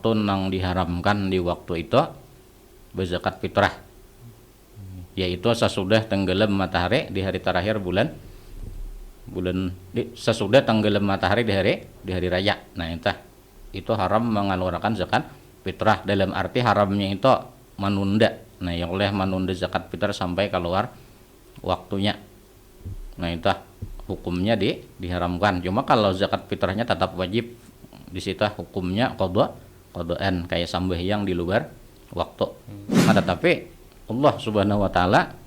waktu nang diharamkan di waktu itu berzakat fitrah, yaitu sesudah tenggelam matahari di hari terakhir bulan sesudah tenggelam matahari di hari raya. Nah itu haram mengeluarkan zakat fitrah, dalam arti haramnya itu menunda. Nah yang oleh menunda zakat fitrah sampai keluar waktunya. Nah itu hukumnya diharamkan. Cuma kalau zakat fitrahnya tetap wajib, di situ hukumnya qadaan kayak sembahyang di luar waktu. Nah, tetapi Allah Subhanahu wa taala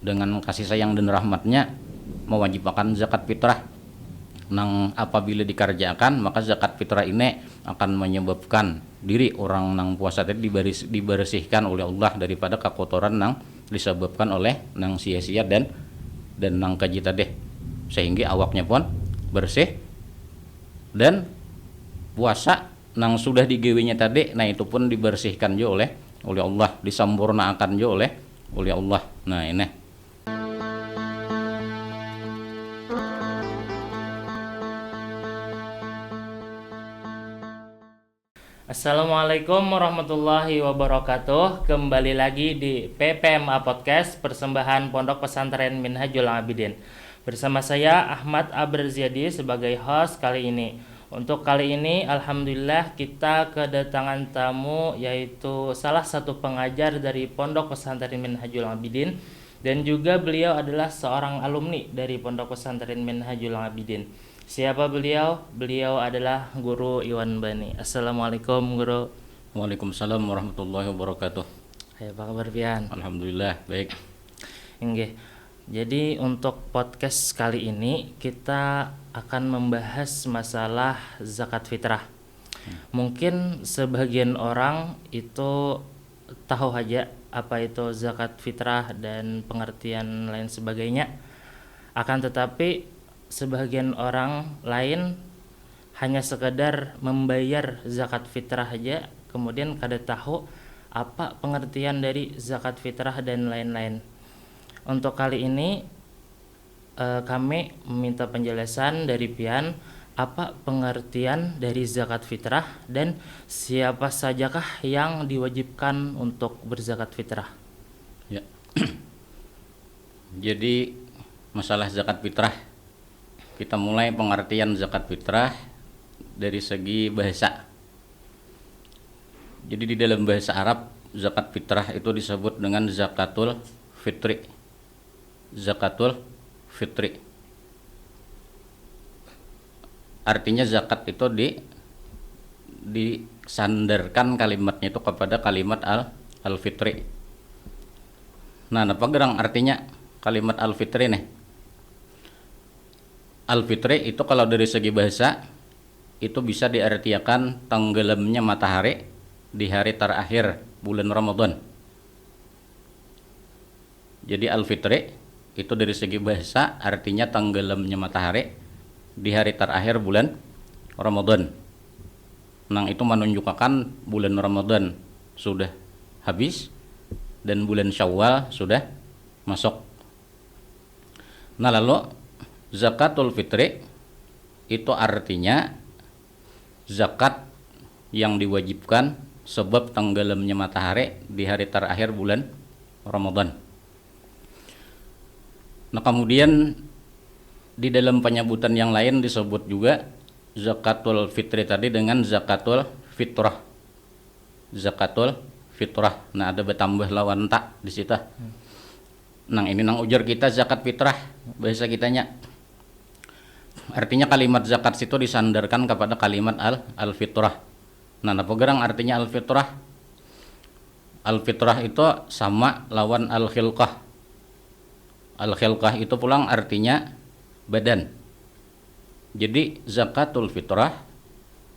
dengan kasih sayang dan rahmatnya mewajibkan zakat fitrah. Nang apabila dikerjakan maka zakat fitrah ini akan menyebabkan diri orang nang puasa tadi dibersihkan oleh Allah daripada kekotoran nang disebabkan oleh nang sia-sia dan nang kaji tadi, sehingga awaknya pun bersih dan puasa nang sudah digawinya tadi, nah itu pun dibersihkan juga oleh Allah, disempurnakan juga oleh Allah. Nah ini Assalamualaikum warahmatullahi wabarakatuh. Kembali lagi di PPMA Podcast, persembahan Pondok Pesantren Minhajul Abidin. Bersama saya Ahmad Abrazyadi sebagai host kali ini. Untuk kali ini alhamdulillah kita kedatangan tamu, yaitu salah satu pengajar dari Pondok Pesantren Minhajul Abidin, dan juga beliau adalah seorang alumni dari Pondok Pesantren Minhajul Abidin. Siapa beliau? Beliau adalah Guru Iwan Bani. Assalamualaikum Guru. Waalaikumsalam warahmatullahi wabarakatuh. Apa kabar pian? Alhamdulillah baik. Nggih. Jadi untuk podcast kali ini kita akan membahas masalah zakat fitrah. Mungkin sebagian orang itu tahu aja apa itu zakat fitrah dan pengertian lain sebagainya. Akan tetapi sebagian orang lain hanya sekedar membayar zakat fitrah aja, kemudian kada tahu apa pengertian dari zakat fitrah dan lain-lain. Untuk kali ini kami meminta penjelasan dari pian apa pengertian dari zakat fitrah dan siapa sajakah yang diwajibkan untuk berzakat fitrah. Ya. Jadi masalah zakat fitrah, kita mulai pengertian zakat fitrah dari segi bahasa. Jadi di dalam bahasa Arab zakat fitrah itu disebut dengan zakatul fitri. Zakatul fitri. Artinya zakat itu disandarkan kalimatnya itu kepada kalimat al-fitri. Nah, apa gerang artinya kalimat al-fitri nih? Al-fitri itu kalau dari segi bahasa itu bisa diartikan tenggelamnya matahari di hari terakhir bulan Ramadan. Jadi al-fitri itu dari segi bahasa artinya tenggelamnya matahari di hari terakhir bulan Ramadan. Nah, itu menunjukkan bulan Ramadan sudah habis dan bulan Syawal sudah masuk. Nah, lalu zakatul fitri itu artinya zakat yang diwajibkan sebab tenggelamnya matahari di hari terakhir bulan Ramadan. Nah, kemudian di dalam penyebutan yang lain disebut juga zakatul fitri tadi dengan zakatul fitrah. Zakatul fitrah. Nah, ada bertambah lawan tak di situ. Nah, ini nang ujar kita zakat fitrah bahasa kitanya. Artinya kalimat zakat situ disandarkan kepada kalimat al-fitrah. Nah, apa gerang artinya al-fitrah? Al-fitrah itu sama lawan al-khilqah. Al-khilqah itu pulang artinya badan. Jadi zakatul fitrah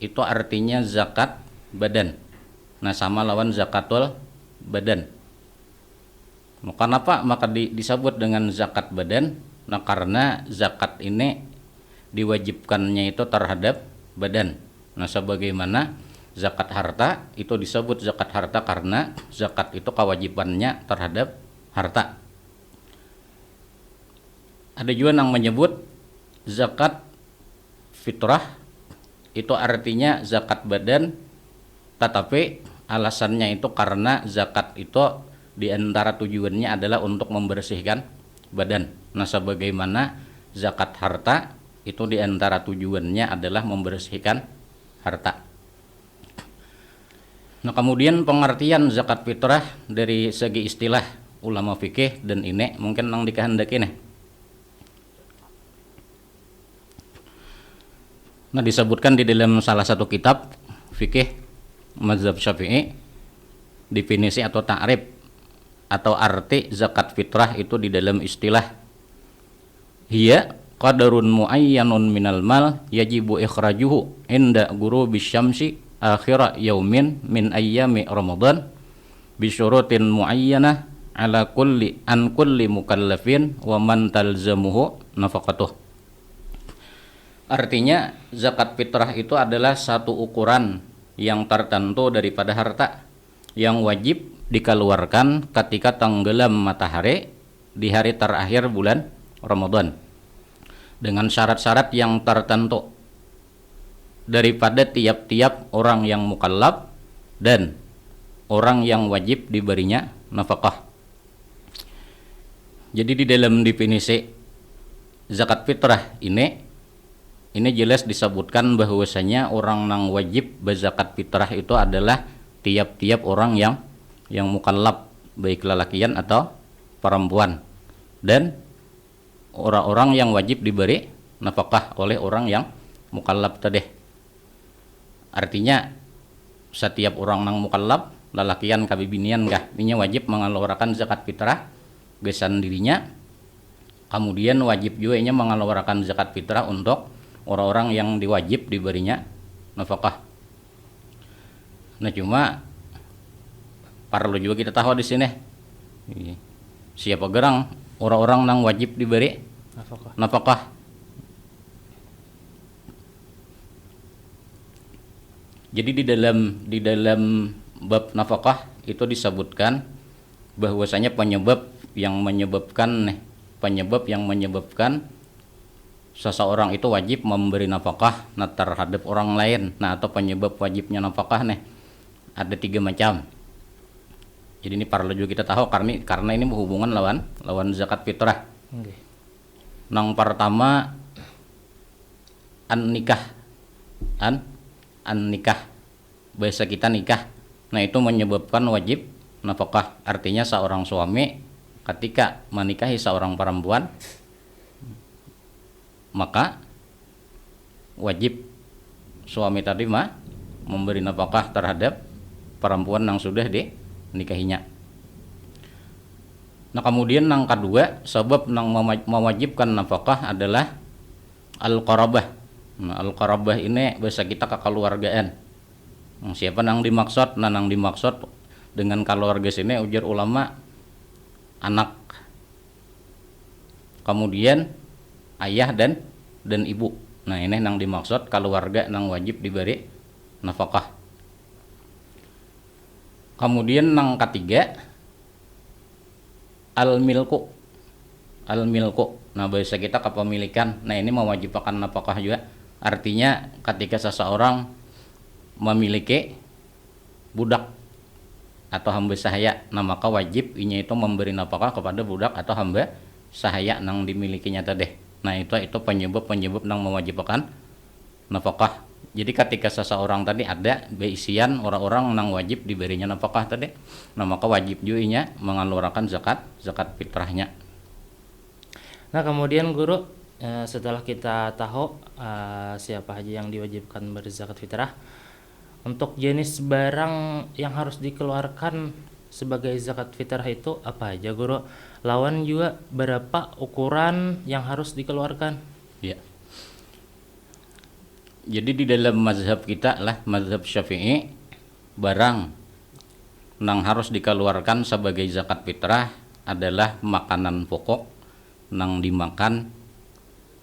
itu artinya zakat badan. Nah, sama lawan zakatul badan. Nah, kenapa maka disebut dengan zakat badan? Nah, karena zakat ini diwajibkannya itu terhadap badan. Nah, sebagaimana zakat harta itu disebut zakat harta karena zakat itu kewajibannya terhadap harta. Ada juga yang menyebut zakat fitrah itu artinya zakat badan tetapi alasannya itu karena zakat itu di antara tujuannya adalah untuk membersihkan badan. Nah, sebagaimana zakat harta itu di antara tujuannya adalah membersihkan harta. Nah, kemudian pengertian zakat fitrah dari segi istilah ulama fikih dan ini mungkin nang dikehendaki nih. Nah, disebutkan di dalam salah satu kitab fikih mazhab Syafi'i, definisi atau ta'rif atau arti zakat fitrah itu di dalam istilah hiya qadarun muayyanun minal mal yajibu ikhrajuhu inda ghurubi syamsi akhira yaumin min ayyami ramadan bi syurutin muayyanah ala kulli mukallafin wa man talzamuhu nafaqatuh. Artinya zakat fitrah itu adalah satu ukuran yang tertentu daripada harta yang wajib dikeluarkan ketika tenggelam matahari di hari terakhir bulan Ramadan dengan syarat-syarat yang tertentu daripada tiap-tiap orang yang mukallaf dan orang yang wajib diberinya nafkah. Jadi di dalam definisi zakat fitrah ini jelas disebutkan bahwasanya orang yang wajib berzakat fitrah itu adalah tiap-tiap orang yang mukallaf, baik lelakian atau perempuan, dan orang-orang yang wajib diberi nafkah oleh orang yang mukallaf tadi. Artinya setiap orang yang mukallaf, lelakian kabibinian ini wajib mengeluarkan zakat fitrah gesan dirinya. Kemudian wajib juga mengeluarkan zakat fitrah untuk orang-orang yang diwajib diberinya nafkah. Nah, cuma perlu juga kita tahu di sini siapa gerang orang-orang yang wajib diberi nafkah. Jadi di dalam bab nafkah itu disebutkan bahwasanya penyebab yang menyebabkan seseorang itu wajib memberi nafkah terhadap orang lain. Nah, atau penyebab wajibnya nafkah ada 3 macam. Jadi ini perlu juga kita tahu karena ini berhubungan lawan zakat fitrah. Okay. Yang pertama an-nikah. An-nikah. Bahasa kita nikah. Nah, itu menyebabkan wajib nafkah. Artinya seorang suami ketika menikahi seorang perempuan maka wajib suami tadi memberi nafkah terhadap perempuan yang sudah dinikahinya. Nah, kemudian yang kedua, sebab yang mewajibkan nafkah adalah al-qarabah. Nah, al-qarabah ini bahasa kita kekeluargaan. Siapa yang dimaksud? Nah, yang dimaksud dengan keluarga sini ujar ulama anak, kemudian ayah dan ibu. Nah, ini yang dimaksud keluarga yang wajib diberi nafkah. Kemudian yang ketiga al-milku. Nah, bahasa kita kepemilikan. Nah, ini mewajibkan nafkah juga. Artinya ketika seseorang memiliki budak atau hamba sahaya, nah maka wajib itu memberi nafkah kepada budak atau hamba sahaya yang dimilikinya tadi. Nah, itu penyebab yang mewajibkan nafkah. Jadi ketika seseorang tadi ada beisian orang-orang yang wajib diberinya nafkah tadi, nah maka wajib juga mengeluarkan zakat fitrahnya. Nah, kemudian guru, setelah kita tahu siapa aja yang diwajibkan berzakat fitrah, untuk jenis barang yang harus dikeluarkan sebagai zakat fitrah itu apa aja guru? Lawan juga berapa ukuran yang harus dikeluarkan? Ya. Jadi di dalam mazhab kita mazhab Syafi'i, barang yang harus dikeluarkan sebagai zakat fitrah adalah makanan pokok yang dimakan,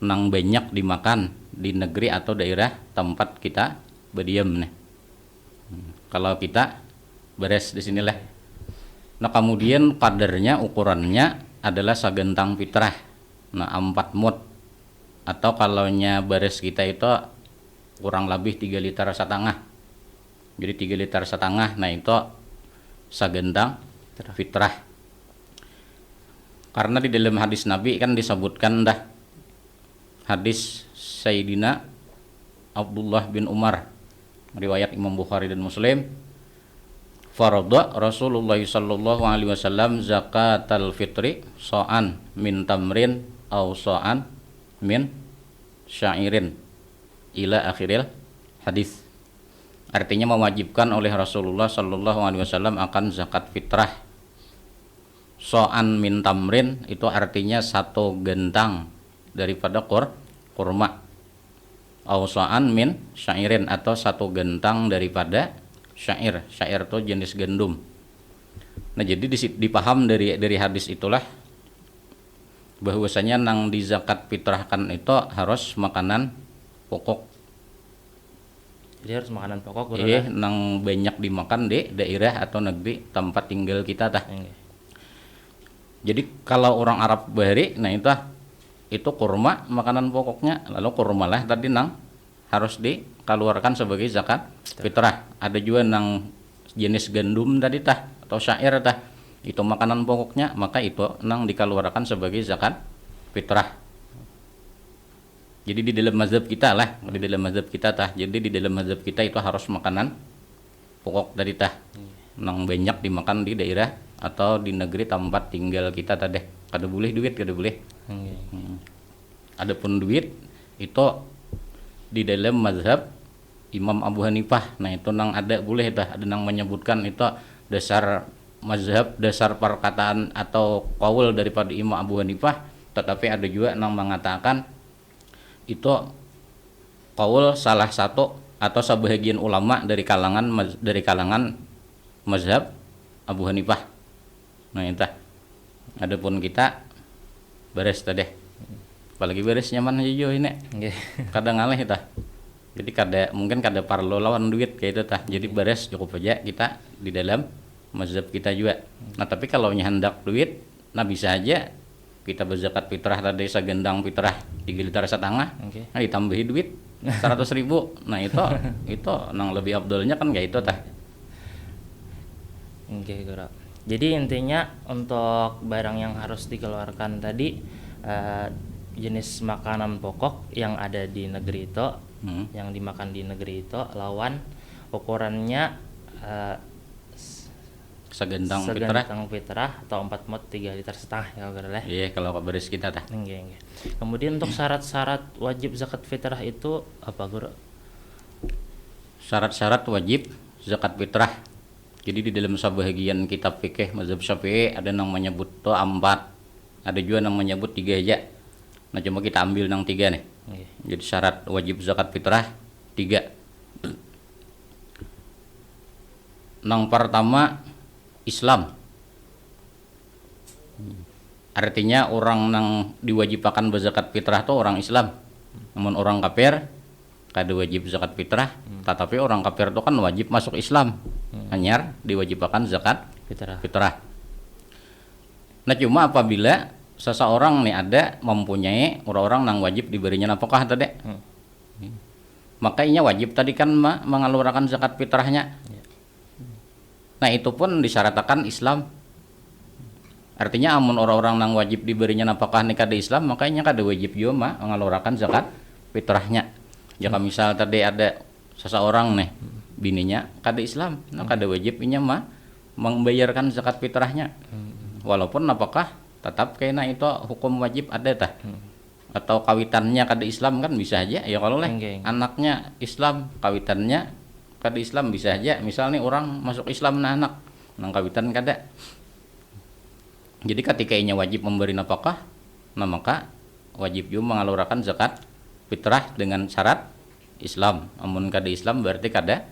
yang banyak dimakan di negeri atau daerah tempat kita berdiam nih. Kalau kita beres di sinilah. Nah, kemudian kadarnya, ukurannya adalah sagentang fitrah. Nah, 4 mud. Atau kalaunya beres kita itu kurang lebih 3,5 liter. Jadi 3,5 liter. Nah itu sagendang fitrah. Karena di dalam hadis Nabi kan disebutkan dah, hadis Sayyidina Abdullah bin Umar, riwayat Imam Bukhari dan Muslim, farada Rasulullah sallallahu alaihi wasallam zakatal fitri so'an min tamrin au so'an min syairin ila akhiril hadis. Artinya mewajibkan oleh Rasulullah sallallahu alaihi wasallam akan zakat fitrah. So'an min tamrin itu artinya 1 gentang daripada kurma. Au so'an min syairin atau 1 gentang daripada syair. Syair itu jenis gandum. Nah jadi dipaham dari hadis itulah bahwasanya nang di zakat fitrahkan itu harus makanan pokok. Jadi harus makanan pokok Nang banyak dimakan di daerah atau negeri tempat tinggal kita tah. Jadi kalau orang Arab bahari, nah itu kurma makanan pokoknya, lalu kurma lah tadi nang harus dikeluarkan sebagai zakat fitrah. Ada juga nang jenis gandum tadi tah atau syair tah, itu makanan pokoknya, maka itu nang dikeluarkan sebagai zakat fitrah. Jadi di dalam mazhab kita lah, di dalam mazhab kita tah. Jadi di dalam mazhab kita itu harus makanan pokok dari tah, nang banyak dimakan di daerah atau di negeri tempat tinggal kita tadi. Kada boleh duit, kada boleh. Adapun duit itu di dalam mazhab Imam Abu Hanifah. Nah itu nang ada boleh tah, ada nang menyebutkan itu dasar mazhab, dasar perkataan atau qaul daripada Imam Abu Hanifah. Tetapi ada juga nang mengatakan itu qaul salah satu atau sebahagian ulama dari kalangan mazhab Abu Hanifah. Nah itu adapun kita beres tadi, apalagi beres nyaman aja ini kadang ngalih itu. Jadi mungkin kada perlu lawan duit kayak itu tah. Jadi beres cukup aja kita di dalam mazhab kita juga. Nah tapi kalau hendak duit, nah bisa aja kita berzakat fitrah tadi segendang fitrah 3,5 liter. Nah ditambahi duit 100.000. Nah itu nang lebih abdolnya kan kayak itu tah. Guru. Jadi intinya untuk barang yang harus dikeluarkan tadi jenis makanan pokok yang ada di negeri itu, yang dimakan di negeri itu, lawan ukurannya segendang fitrah atau 4 mot 3,5 liter ya Guru lah. Iya kalau beres kita tah. Kemudian untuk syarat-syarat wajib zakat fitrah itu apa Guru? Syarat-syarat wajib zakat fitrah. Jadi di dalam sebahagian kitab fikih mazhab Syafi'i ada yang menyebut to 4, ada juga yang menyebut 3 aja. Nah cuma kita ambil yang 3 nih. Jadi syarat wajib zakat fitrah 3. Yang pertama Islam. Artinya orang yang diwajibkan berzakat fitrah itu orang Islam. Namun orang kafir kada wajib zakat fitrah, tetapi orang kafir itu kan wajib masuk Islam. Hanya diwajibkan zakat fitrah. Nah cuma apabila seseorang nih ada mempunyai orang-orang yang wajib diberinya nafkah tadi, makanya wajib tadi kan mengeluarkan zakat fitrahnya. Nah itu pun disyaratkan Islam. Artinya amun orang-orang yang wajib diberinya nafkah nih kada Islam, makanya kada wajib juga mengeluarkan zakat fitrahnya. Jika misal tadi ada seseorang nih bininya kada Islam, nah kada wajib inya membayarkan zakat fitrahnya. Walaupun nafkah tetap kena itu hukum wajib ada tah. Atau kawitannya kada Islam kan bisa aja ya kalau anaknya Islam kawitannya kada Islam bisa aja. Misal nih orang masuk Islam nah anak nang kawitan kada. Jadi ketika inya wajib memberi nafkah, nah maka wajib juga mengeluarkan zakat fitrah dengan syarat Islam. Amun kada Islam berarti kada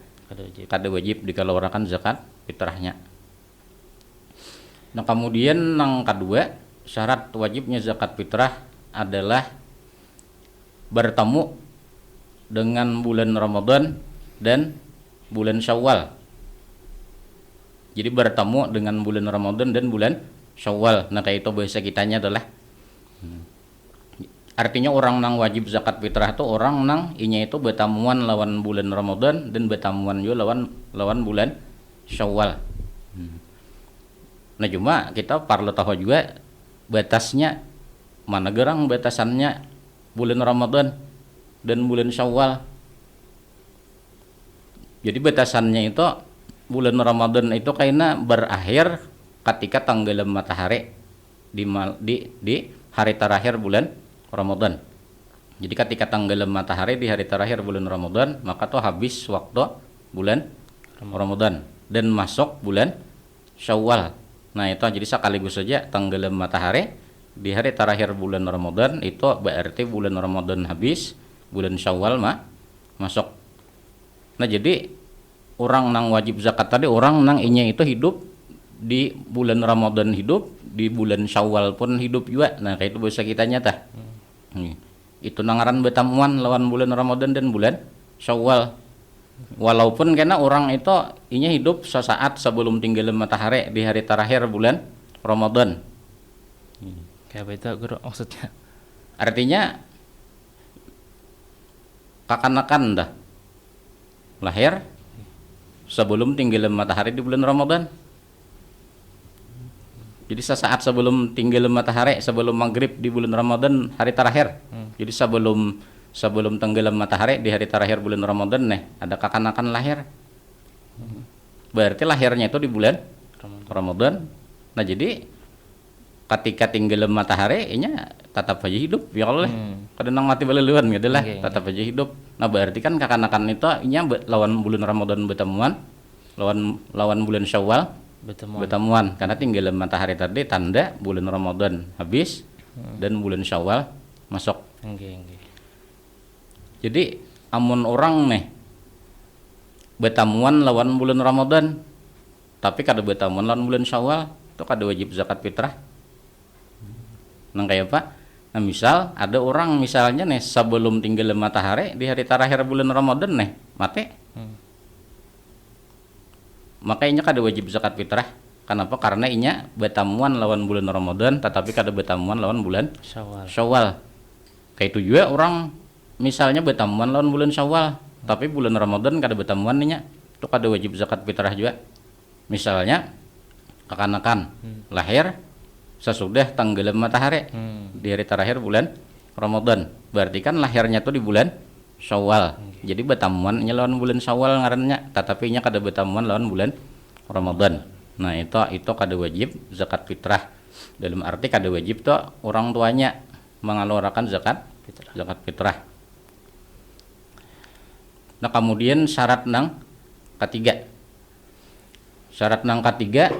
wajib dikeluarkan zakat fitrahnya. Nah kemudian yang kedua syarat wajibnya zakat fitrah adalah bertemu dengan bulan Ramadan dan bulan Syawal. Jadi bertemu dengan bulan Ramadan dan bulan Syawal. Nah kayak itu bahasa kitanya adalah artinya orang nang wajib zakat fitrah tuh orang nang inya itu betamuan lawan bulan Ramadan dan betamuan juga lawan bulan Syawal. Nah cuma kita perlu tahu juga batasnya mana gerang batasannya bulan Ramadan dan bulan Syawal. Jadi batasannya itu bulan Ramadan itu kayaknya berakhir ketika tenggelam matahari di hari terakhir bulan Ramadan. Jadi ketika tenggelam matahari di hari terakhir bulan Ramadan, maka tuh habis waktu bulan Ramadan dan masuk bulan Syawal. Nah itu jadi sekaligus saja tenggelam matahari di hari terakhir bulan Ramadan itu berarti bulan Ramadan habis, bulan Syawal masuk. Nah jadi orang nang wajib zakat tadi orang nang inya itu hidup di bulan Ramadan, hidup di bulan Syawal pun hidup juga. Nah kayak itu bahasa kita nyata. Itu nangaran betamuan lawan bulan Ramadan dan bulan Syawal. Walaupun karena orang itu inya hidup sesaat sebelum tenggelam matahari di hari terakhir bulan Ramadan. Kayak beda guru maksudnya. Artinya kakanakan dah lahir sebelum tenggelam matahari di bulan Ramadan. Jadi sesaat sebelum tenggelam matahari, sebelum maghrib di bulan Ramadan hari terakhir. Jadi sebelum tenggelam matahari di hari terakhir bulan Ramadan nih ada kakanakan lahir. Berarti lahirnya itu di bulan Ramadan. Nah jadi ketika tenggelam matahari inya tetap aja hidup ya Allah. Kadang mati baleluan gitu lah, tetap aja hidup. Nah berarti kan kakanakan itu inya lawan bulan Ramadan betemuan, lawan bulan Syawal betemuan karena tenggelam matahari tadi tanda bulan Ramadan habis dan bulan Syawal masuk. Jadi amun orang nih betamuan lawan bulan Ramadan tapi kada betamuan lawan bulan Syawal itu kada wajib zakat fitrah. Nang kayak apa? Nah misal ada orang misalnya nih sebelum tenggelam matahari di hari terakhir bulan Ramadan nih mati. Makanya kada wajib zakat fitrah. Kenapa? Karena inya betamuan lawan bulan Ramadan tetapi kada betamuan lawan bulan Syawal. Kayak itu juga orang misalnya betamuan lawan bulan Syawal tapi bulan Ramadan kada betamuan nya itu kada wajib zakat fitrah juga. Misalnya kakanakan lahir sesudah tenggelam matahari di hari terakhir bulan Ramadan. Berarti kan lahirnya tuh di bulan Syawal. Jadi betamuan lawan bulan Syawal ngarannya, tetapi nya kada betamuan lawan bulan Ramadan. Nah, itu kada wajib zakat fitrah. Dalam arti kada wajib tuh orang tuanya mengeluarkan zakat fitrah. Nah, kemudian syarat nang ketiga. Syarat nang ketiga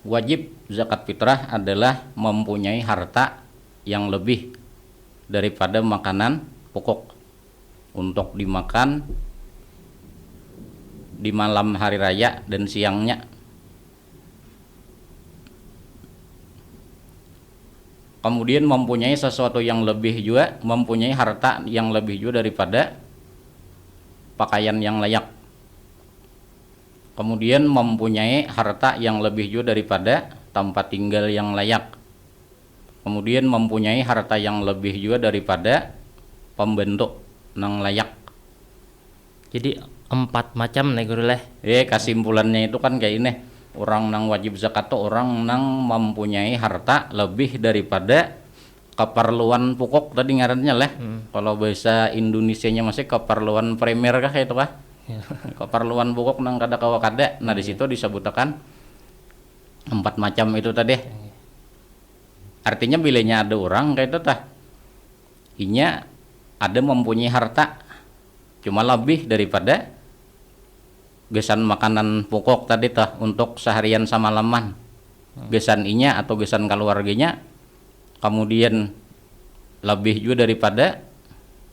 wajib zakat fitrah adalah mempunyai harta yang lebih daripada makanan pokok untuk dimakan di malam hari raya dan siangnya. Kemudian mempunyai sesuatu yang lebih juga, mempunyai harta yang lebih juga daripada pakaian yang layak. Kemudian mempunyai harta yang lebih juga daripada tempat tinggal yang layak. Kemudian mempunyai harta yang lebih juga daripada pembentuk nang layak. Jadi 4 macam nih guru leh. Kesimpulannya itu kan kayak ini. Orang nang wajib zakat tuh orang nang mempunyai harta lebih daripada keperluan pokok tadi ngarannya lah. Kalau bahasa Indonesianya masih keperluan primer kah itu kah? Keperluan pokok nang kada kawa kada. Nah di situ disebutkan 4 macam itu tadi. Artinya bilanya ada orang kayak itu tah. Inya ada mempunyai harta cuma lebih daripada gesan makanan pokok tadi tah untuk seharian sama laman. Gesan inya atau gesan keluarganya kemudian lebih juga daripada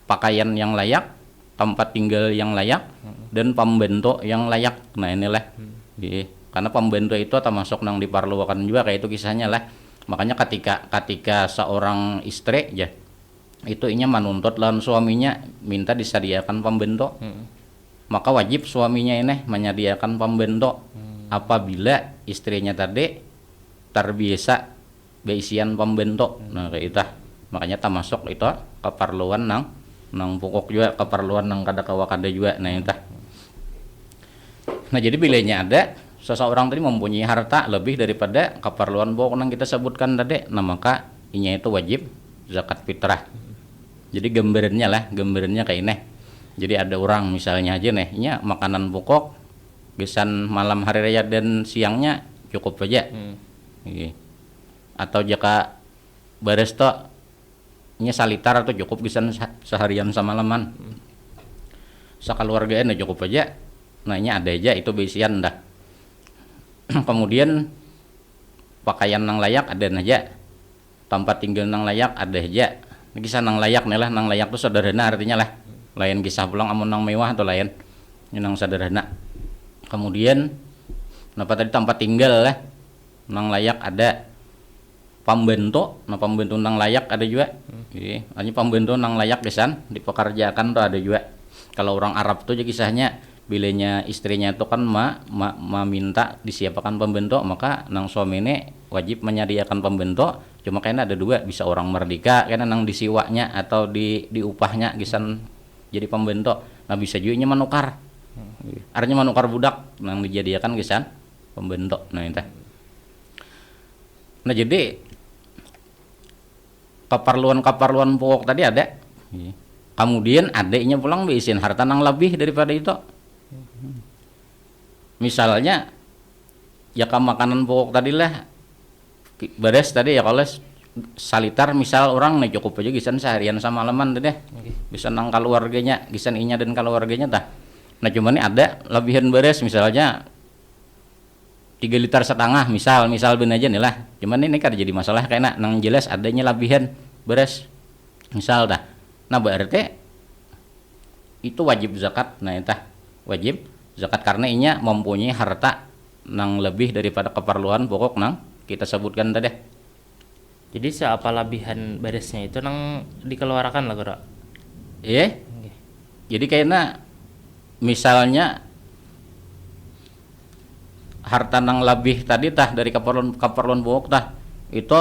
pakaian yang layak, tempat tinggal yang layak dan pembentuk yang layak. Nah inilah karena pembentuk itu termasuk nang diperlukan juga kayak itu kisahnya lah. Makanya ketika seorang istri ya itu inya menuntut lawan suaminya minta disediakan pembentuk, maka wajib suaminya ini menyediakan pembentuk apabila istrinya tadi terbiasa beisian pembentuk. Nah kayak itu makanya termasuk itu keperluan nang pokok juga, keperluan nang kada kawa kada juga. Nah itu. Nah jadi bilanya ada seseorang tadi mempunyai harta lebih daripada keperluan pokok yang kita sebutkan tadi, nah maka inya itu wajib zakat fitrah. Jadi gambarannya kayak ini. Jadi ada orang misalnya aja nih, inya makanan pokok bisan malam hari raya dan siangnya cukup aja. Atau jika bares to inya salitar atau cukup bisan seharian samalaman. Sakaluargaan cukup aja. Nah inya ada aja itu bisian dah. Kemudian pakaian nang layak ada aja, tempat tinggal nang layak ada aja. Kisah nang layak nih lah, nang layak tuh sederhana artinya lah, lain kisah pulang amun nang mewah atau lain, ini nang sederhana. Kemudian kenapa tadi tempat tinggal lah, nang layak ada, pembentuk, nah pembentuk nang layak ada juga. Hanya pembentuk nang layak kisan dipekerjakan tuh ada juga. Kalau orang Arab tuh aja kisahnya, bilanya istrinya itu kan minta disiapkan pembentuk, maka nang suami ini wajib menyediakan pembentuk. Cuma kayaknya ada dua, bisa orang merdeka karena nang disiwanya atau di upahnya kisan jadi pembentuk. Nah bisa juga nya menukar, artinya menukar budak nang dijadikan kisan pembentuk. Nah itu. Nah jadi keperluan pokok tadi ada, kemudian adanya pulang bisin harta nang lebih daripada itu. Misalnya ya makanan pokok tadi lah beres tadi ya, kalau salitar misal orang nih cukup aja gisan seharian sama leman tadi deh, bisa nang keluarganya gisan inya dan keluarganya tah. Nah cuman ini ada lebihan beres misalnya 3,5 liter misal ben aja nih lah, cuman ini kan jadi masalah karena nang jelas adanya lebihan beres misal dah. Nah berarti itu wajib zakat. Nah itu wajib zakat karena inya mempunyai harta nang lebih daripada keperluan pokok nang kita sebutkan tadi. Jadi seapa lebihan beresnya itu nang dikeluarkan lah kira. Iya. Jadi kayaknya misalnya harta nang lebih tadi tah dari keperluan pokok tah itu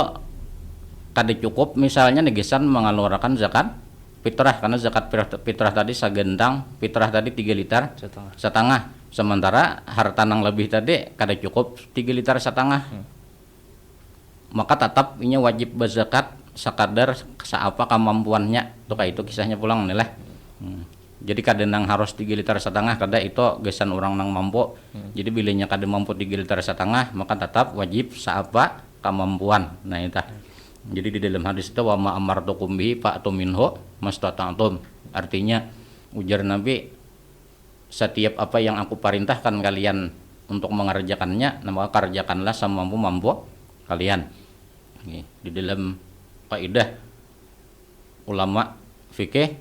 tadi cukup misalnya negesan mengeluarkan zakat fitrah, karena zakat fitrah tadi sagendang, fitrah tadi 3 liter setengah. Sementara harta nang lebih tadi kada cukup 3 liter setengah. Maka tetap ini wajib berzakat sekadar seapa kemampuannya. Tuh kayak itu kisahnya pulang nih lah. Jadi kada nang harus 3 liter setengah, kada itu gesan orang nang mampu. Jadi bilanya kada mampu 3 liter setengah, maka tetap wajib seapa kemampuan. Nah itu. Jadi di dalam hadis itu wa ma amartukum bihi fa'tu minhu mastata'tum. Artinya ujar Nabi, setiap apa yang aku perintahkan kalian untuk mengerjakannya, maka kerjakanlah semampu-mampu kalian. Di dalam kaidah ulama fikih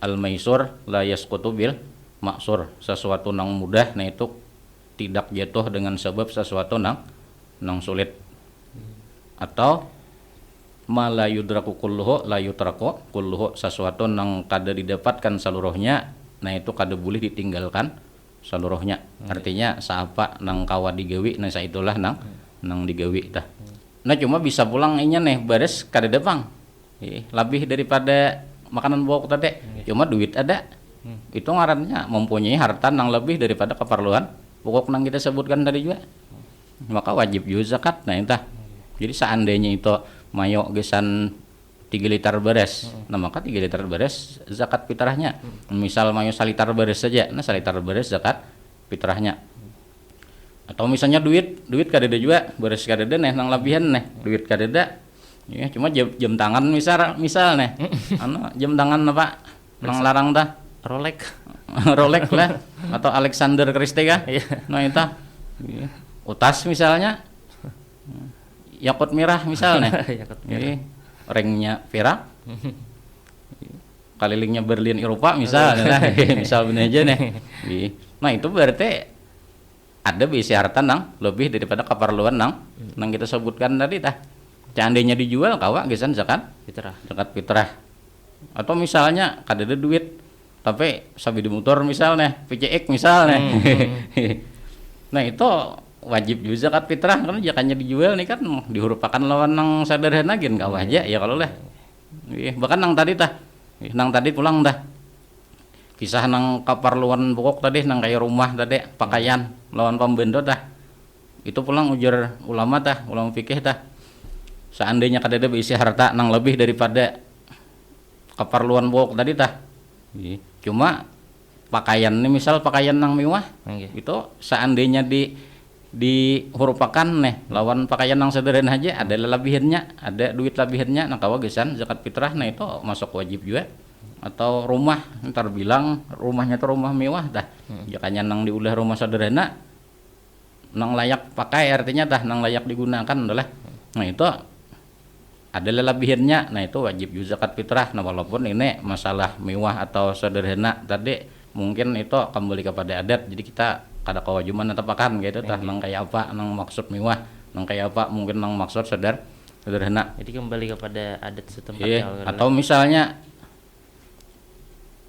al-maisur la yasqutu bil maksur, sesuatu nang mudah nah itu tidak jatuh dengan sebab sesuatu nang sulit. Atau ma la yudraku kulluhu la yutraku kulluhu, sesuatu nang kada didapatkan seluruhnya nah itu kada boleh ditinggalkan seluruhnya. Artinya saapa nang kawa digawi nah saitulah nang digawi tah. Nah cuma bisa pulang inya nih beres kada depang lebih daripada makanan pokok tadi. Cuma duit ada, itu ngarannya mempunyai harta nang lebih daripada keperluan pokok nang kita sebutkan tadi juga, maka wajib juga zakat. Nah entah. Jadi seandainya itu mayo gesan 3 liter beres, nah maka 3 liter beres zakat fitrahnya. Misal mayo saliter beres saja, nah saliter beres zakat fitrahnya. Atau misalnya duit kadeda juga beres kadeda nih nang lebihan nih duit kadeda ya, cuma jam tangan misal nih jam tangan apa nang larang tah Rolex lah atau Alexander Christie kah. Nah itu utas misalnya yakut merah misalnya ringnya perak kalilingnya Berlin Eropa misalnya misal bener aja nih. Nah itu berarti ada bisi harta nang lebih daripada keperluan nang kita sebutkan tadi tah. Seandainya dijual kawa gesan zakat fitrah. Atau misalnya kada ada duit tapi sabi di motor misalnya PCX misalnya. Nah itu wajib juga zakat fitrah karena jakannya dijual nih kan dihurupakan lawan nang sederhana gin kawa aja ya kalau lah. Bahkan nang tadi tah, nang tadi pulang dah. Kisah nang keperluan pokok tadi nang kayak rumah tadi, pakaian lawan pembendo tah. Itu pulang ujar ulama tah, ulama fikih tah. Seandainya kadeda berisi harta nang lebih daripada keperluan pokok tadi tah. Cuma pakaian ini misal pakaian nang mewah, itu seandainya dihurupakan lawan pakaian yang sederhana aja ada lebihannya, ada duit lebihannya, nah kawagesan zakat fitrah, nah itu masuk wajib juga. Atau rumah ntar bilang rumahnya tuh rumah mewah dah, jakanya nang diulah rumah sederhana nang layak pakai, artinya dah nang layak digunakan adalah, nah itu ada lebihannya, nah itu wajib juga zakat fitrah. Nah walaupun ini masalah mewah atau sederhana tadi mungkin itu kembali kepada adat, jadi kita kada kewajiban netepakan gitu tah nang kayak apa nang maksud mewah, nang kayak apa mungkin nang maksud sederhana. Jadi kembali kepada adat setempat. Atau misalnya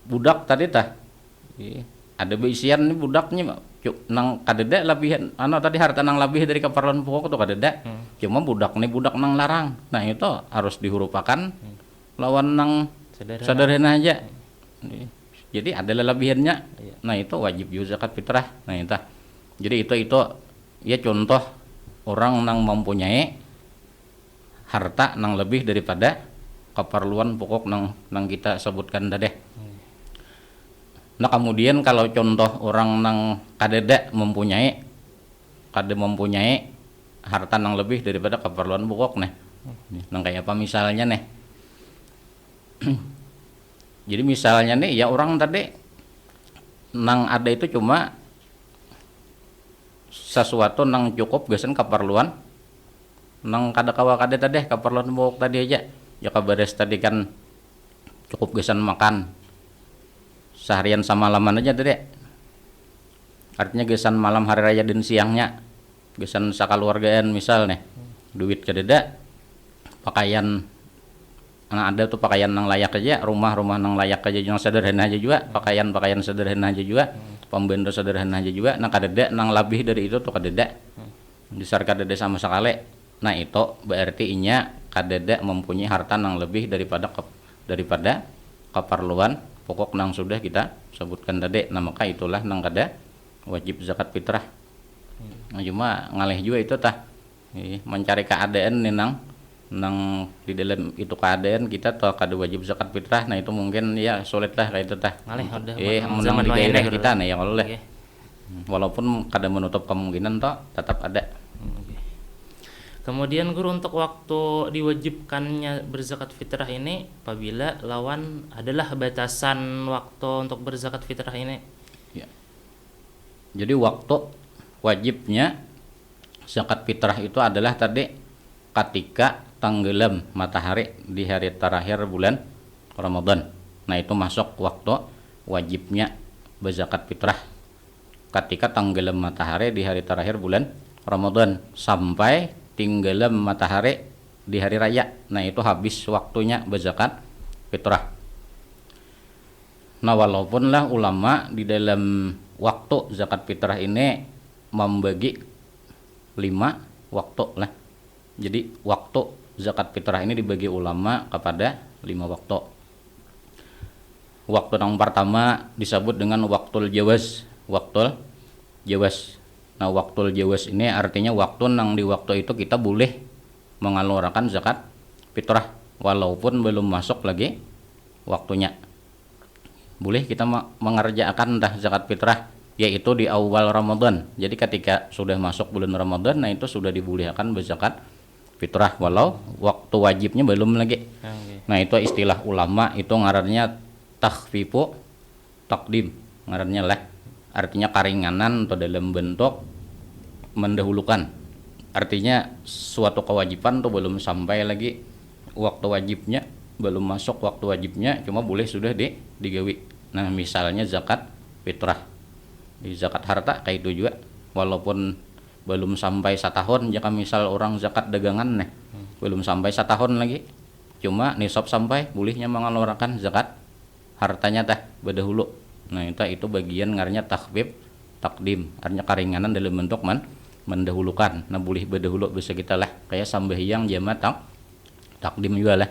budak tadi tah, ada beisian nih budaknya nang kadeda lebihan tadi harta nang lebih dari keperluan pokok tuh kadeda, cuma budak nang larang, nah itu harus dihurupakan lawan nang sederhana aja. Jadi ada lebihannya, nah itu wajib juga zakat fitrah. Nah itu, jadi itu ya contoh orang nang mempunyai harta nang lebih daripada keperluan pokok nang kita sebutkan tadi. Nah kemudian kalau contoh orang nang kadeda mempunyai harta nang lebih daripada keperluan pokok nang kayak apa misalnya jadi misalnya ya orang tadi nang ada itu cuma sesuatu nang cukup gasan keperluan nang kada tadi keperluan pokok tadi aja ya kabares tadi kan cukup gasan makan seharian sama malaman aja tadi, artinya gasan malam hari raya dan siangnya gasan sakaluargaan misal duit kadeda, pakaian ada tuh pakaian nang layak aja, rumah nang layak aja, yang sederhana aja juga, pakaian sederhana aja juga, pembendo sederhana aja juga, nah kadeda nang lebih dari itu tuh kadeda, besar kadeda sama sekali, nah itu berarti inya kadeda mempunyai harta nang lebih daripada keperluan pokok nang sudah kita sebutkan tadi, nah maka itulah nang kada wajib zakat fitrah. Nah cuma ngalih juga itu tah, mencari keadaan nih nang di dalam itu keadaan kita tuh kada wajib zakat fitrah, nah itu mungkin ya sulit lah kayak itu tah. Menang di daerah kita ya kalau walaupun kada menutup kemungkinan toh tetap ada. Kemudian guru untuk waktu diwajibkannya berzakat fitrah ini apabila lawan adalah batasan waktu untuk berzakat fitrah ini. Ya. Jadi waktu wajibnya zakat fitrah itu adalah tadi ketika tenggelam matahari di hari terakhir bulan Ramadan. Nah itu masuk waktu wajibnya berzakat fitrah ketika tenggelam matahari di hari terakhir bulan Ramadan sampai tenggelam matahari di hari raya. Nah itu habis waktunya berzakat fitrah. Nah walaupun lah ulama di dalam waktu zakat fitrah ini membagi 5 waktu lah. Jadi waktu zakat fitrah ini dibagi ulama kepada 5 waktu. Waktu yang pertama disebut dengan waktul jawaz. Nah waktul jawaz ini artinya waktu nang di waktu itu kita boleh mengeluarkan zakat fitrah walaupun belum masuk lagi waktunya. Boleh kita mengerjakan zakat fitrah yaitu di awal Ramadan. Jadi ketika sudah masuk bulan Ramadan, nah itu sudah dibolehkan berzakat fitrah walau waktu wajibnya belum lagi. Nah itu istilah ulama itu ngarannya takhfifu takdim, ngarannya lah artinya keringanan atau dalam bentuk mendahulukan, artinya suatu kewajiban tuh belum sampai lagi waktu wajibnya, belum masuk waktu wajibnya, cuma boleh sudah digawi. Nah misalnya zakat fitrah, di zakat harta kayak itu juga walaupun belum sampai 1 tahun, jika misal orang zakat dagangan belum sampai 1 tahun lagi, cuma nisab sampai bolehnya mengeluarkan zakat hartanya berdahulu. Nah itu bagian ngarnya takhfif takdim, artinya keringanan dalam bentuk mendahulukan. Nah boleh berdahulu bisa kita lah kayak sambahyang jama takdim juga lah.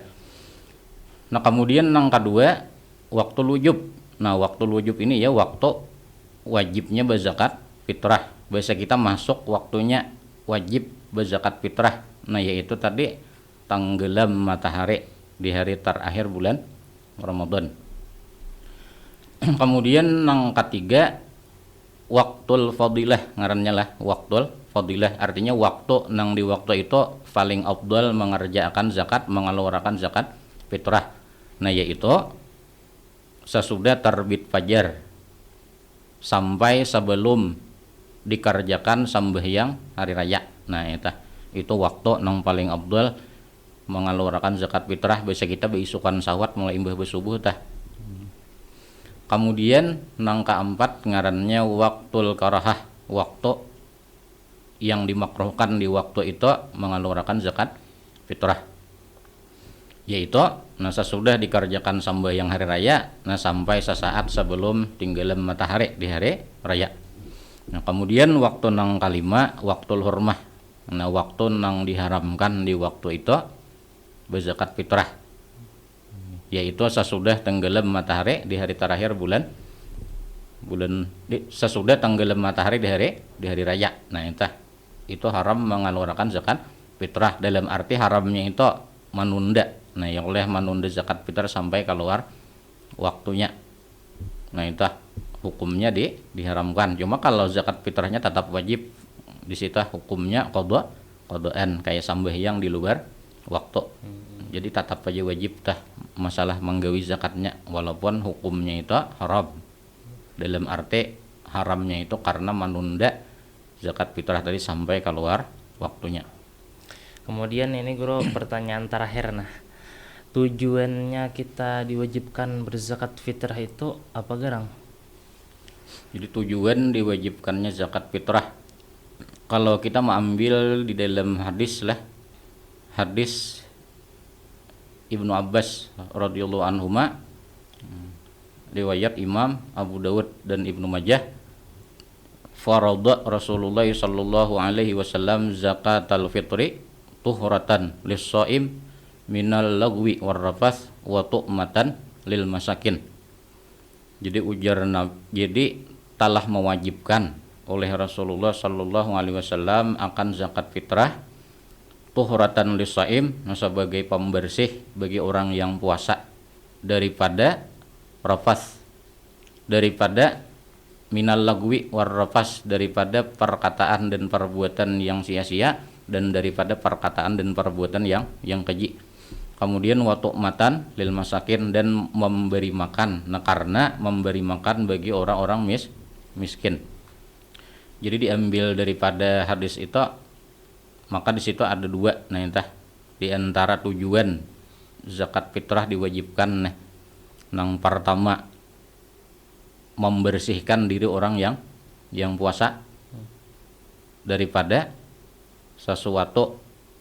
Nah kemudian yang kedua waktu lujub. Nah waktu lujub ini ya waktu wajibnya berzakat fitrah. Bahasa kita masuk waktunya wajib berzakat fitrah. Nah yaitu tadi tenggelam matahari di hari terakhir bulan Ramadan. Kemudian yang ketiga waktul fadilah, ngarannya lah waktul fadilah, artinya waktu nang di waktu itu paling afdal mengerjakan zakat, mengeluarkan zakat fitrah. Nah yaitu sesudah terbit fajar sampai sebelum dikerjakan sembahyang hari raya. Nah itu waktu nang paling afdal mengeluarkan zakat fitrah. Biasa kita beisukan sawat mulai imbah bersubuh tah. Kemudian nang keempat ngarannya waktul karahah, waktu yang dimakruhkan di waktu itu mengeluarkan zakat fitrah, yaitu nah sesudah dikerjakan sembahyang hari raya, nah sampai sesaat sebelum tenggelam matahari di hari raya. Nah kemudian waktu nang kelima waktul hurmah, nah waktu nang diharamkan di waktu itu berzakat fitrah, yaitu sesudah tenggelam matahari di hari terakhir sesudah tenggelam matahari di hari raya. Nah itu haram mengeluarkan zakat fitrah, dalam arti haramnya itu menunda. Nah yang oleh menunda zakat fitrah sampai keluar waktunya. Nah itu hukumnya diharamkan. Cuma kalau zakat fitrahnya tetap wajib, di situ hukumnya qadaan kayak sembahyang di luar waktu. Jadi tetap aja wajib tah masalah menggawi zakatnya, walaupun hukumnya itu haram. Dalam arti haramnya itu karena menunda zakat fitrah tadi sampai keluar waktunya. Kemudian ini guru pertanyaan terakhir, nah tujuannya kita diwajibkan berzakat fitrah itu apa gerang? Jadi tujuan diwajibkannya zakat fitrah, kalau kita mengambil di dalam hadis lah, hadis Ibnu Abbas radhiyallahu anhuma, riwayat Imam Abu Dawud dan Ibnu Majah, farada Rasulullah sallallahu alaihi wasallam zakatal fitri tuhratan lis-shaim minal lagwi warrafath wa tu'matan lil masakin. Jadi jadi telah mewajibkan oleh Rasulullah sallallahu alaihi wasallam akan zakat fitrah tuhratan lis-shaim, sebagai pembersih bagi orang yang puasa daripada rafath, daripada minal lagwi warrafath, daripada perkataan dan perbuatan yang sia-sia, dan daripada perkataan dan perbuatan yang keji. Kemudian watu matan lil masakin, dan memberi makan, nah karena memberi makan bagi orang-orang miskin. Jadi diambil daripada hadis itu, maka di situ ada dua. Nah di antara tujuan zakat fitrah diwajibkan, yang pertama membersihkan diri orang yang puasa daripada sesuatu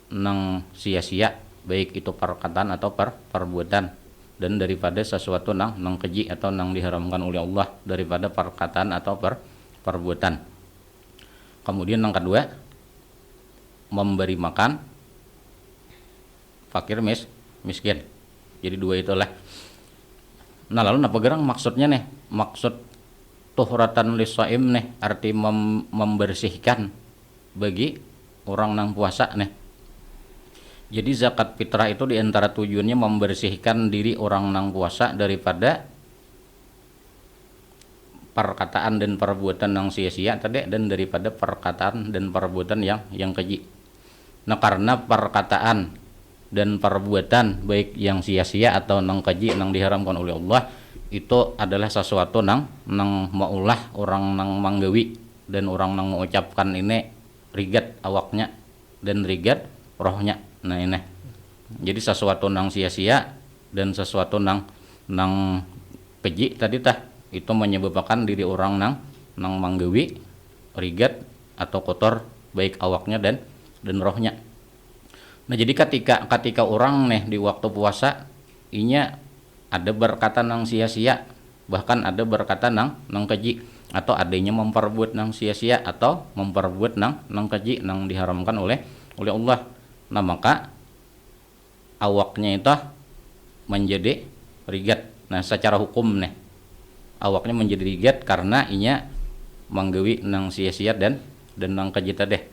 nang sia-sia, baik itu perkataan atau perbuatan, dan daripada sesuatu nang keji atau nang diharamkan oleh Allah daripada perkataan atau perbuatan. Kemudian yang kedua memberi makan fakir miskin. Jadi dua itulah. Nah lalu apa gerang maksudnya nih? Maksud tuhratan lis-shaim nih arti membersihkan bagi orang nang puasa nih. Jadi zakat fitrah itu diantara tujuannya membersihkan diri orang nang puasa daripada perkataan dan perbuatan yang sia-sia tadi, dan daripada perkataan dan perbuatan yang keji. Nah karena perkataan dan perbuatan baik yang sia-sia atau nang keji nang diharamkan oleh Allah itu adalah sesuatu nang maulah orang nang manggawi, dan orang nang mengucapkan ini rigat awaknya dan rigat rohnya. Nah ini jadi sesuatu nang sia-sia dan sesuatu nang keji tadi tah itu menyebabkan diri orang nang manggawi rigat atau kotor baik awaknya dan rohnya. Nah jadi ketika orang nih di waktu puasa inya ada berkata nang sia-sia, bahkan ada berkata nang keji, atau adanya memperbuat nang sia-sia atau memperbuat nang keji nang diharamkan oleh Allah. Nah maka awaknya itu menjadi rigat. Nah secara hukum nih awaknya menjadi rigat karena inya manggawi nang sia-sia dan nang kejita deh.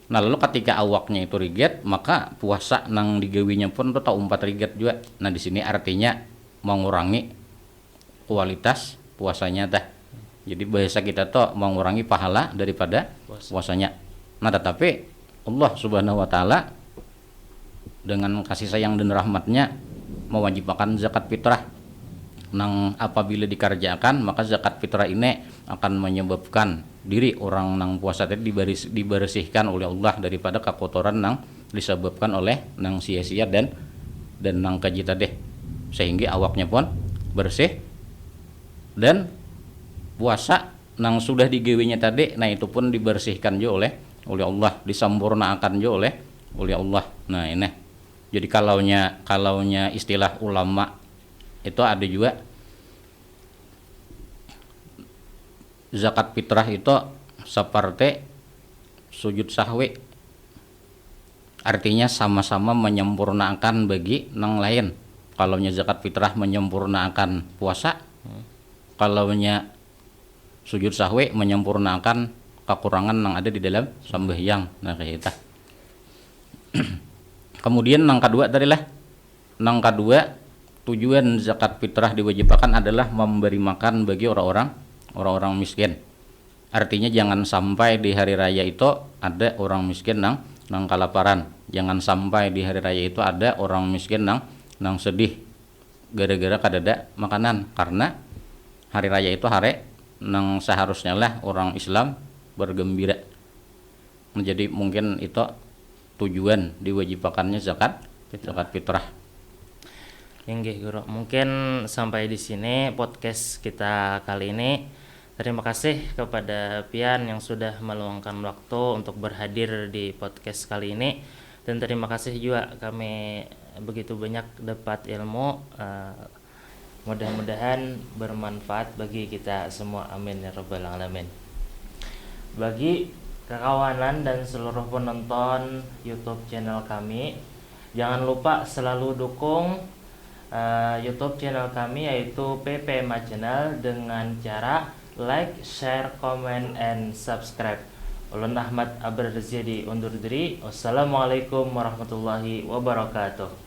Nah lalu ketika awaknya itu rigat maka puasa nang digawinya pun tuh tak 4 rigat juga. Nah di sini artinya mengurangi kualitas puasanya tah. Jadi bahasa kita tuh mengurangi pahala daripada puasanya. Nah tetapi Allah Subhanahu wa taala dengan kasih sayang dan rahmatnya mewajibkan zakat fitrah. Nang apabila dikerjakan maka zakat fitrah ini akan menyebabkan diri orang nang puasa tadi dibersihkan oleh Allah daripada kekotoran nang disebabkan oleh nang sia-sia dan nang kajita deh, sehingga awaknya pun bersih dan puasa nang sudah digawinya tadi nah itu pun dibersihkan juga oleh Allah, disempurnakan juga oleh Allah. Nah ini jadi kalaunya istilah ulama itu ada juga zakat fitrah itu seperti sujud sahwi, artinya sama-sama menyempurnakan bagi nang lain. Kalaunya zakat fitrah menyempurnakan puasa, kalaunya sujud sahwi menyempurnakan kekurangan yang ada di dalam sembahyang. Nah kayak itu. Kemudian nang kedua tujuan zakat fitrah diwajibkan adalah memberi makan bagi orang-orang miskin. Artinya jangan sampai di hari raya itu ada orang miskin nang kelaparan. Jangan sampai di hari raya itu ada orang miskin nang sedih gara-gara kadada makanan, karena hari raya itu hari nang seharusnya lah orang Islam bergembira. Jadi mungkin itu tujuan diwajibkannya zakat fitrah. Inggih Guru, mungkin sampai di sini podcast kita kali ini. Terima kasih kepada Pian yang sudah meluangkan waktu untuk berhadir di podcast kali ini, dan terima kasih juga kami begitu banyak dapat ilmu. Mudah-mudahan bermanfaat bagi kita semua, amin ya rabbal alamin. Bagi kawanan dan seluruh penonton YouTube channel kami, jangan lupa selalu dukung YouTube channel kami yaitu PPMA Channel dengan cara like, share, comment, and subscribe. Ulun Ahmad Abrar Rizadi undur diri. Wassalamualaikum warahmatullahi wabarakatuh.